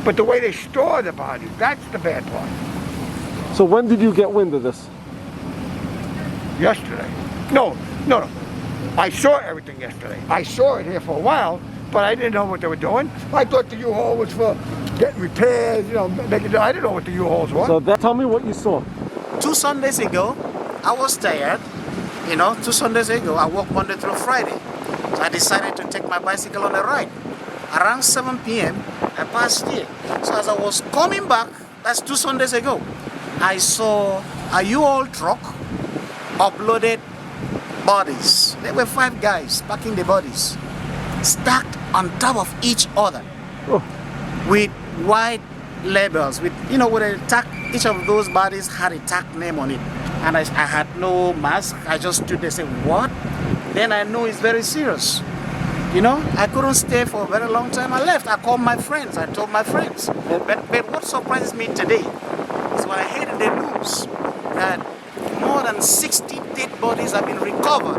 But the way they store the bodies, that's the bad part. So when did you get wind of this? Yesterday. No. I saw everything yesterday. I saw it here for a while, but I didn't know what they were doing. I thought the U-Haul was for getting repairs, you know, I didn't know what the U-Hauls were. So tell me what you saw. 2 Sundays ago, I was tired. You know, 2 Sundays ago, I worked Monday through Friday. So I decided to take my bicycle on a ride. Around 7 p.m., I passed here. So as I was coming back, that's 2 Sundays ago, I saw a U-Haul truck uploaded bodies. There were 5 guys packing the bodies, stacked on top of each other, with white labels, with a tag. Each of those bodies had a tag name on it. And I had no mask. I just stood there and said, what? Then I know it's very serious. You know, I couldn't stay for a very long time. I left. I called my friends. I told my friends. But what surprises me today is when I heard in the news that more than 60 dead bodies have been recovered,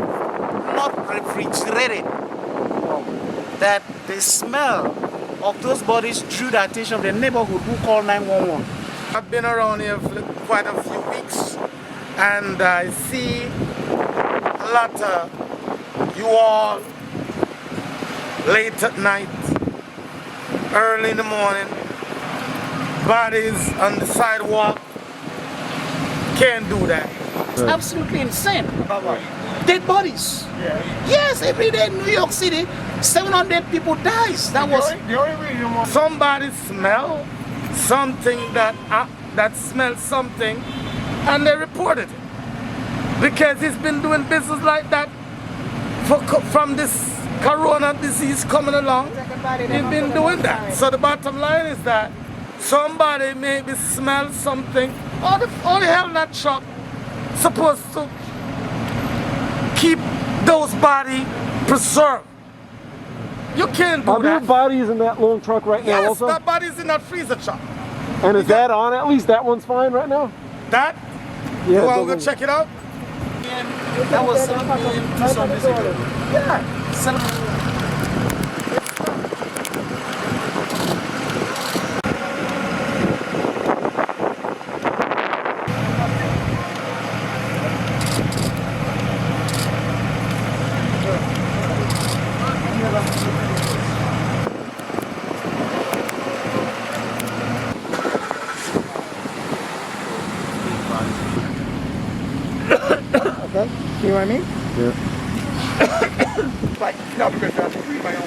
not refrigerated. That the smell of those bodies drew the attention of the neighborhood, who called 911. I've been around here for quite a few weeks, and I see a lot of U-Haul late at night, early in the morning, bodies on the sidewalk. Can't do that. It's absolutely insane. Dead bodies. Yeah. Yes, every day in New York City, 700 people dies. That was the only reason. Somebody smell something that smells something, and they reported it because he's been doing business like that from this corona disease coming along. He's been doing that. So the bottom line is that somebody maybe smelled something. Or the hell that truck supposed to keep those bodies preserved. You can't do Are that. there bodies in that long truck right now Yes, also? that body's in that freezer truck. And is that on? At least that one's fine right now? That? Yeah. Well, we'll check it out. that was 7 p.m. 2 Sundays ago. Yeah. 7. Okay, you know what I mean? Yeah. Like, no, because I have to read my own.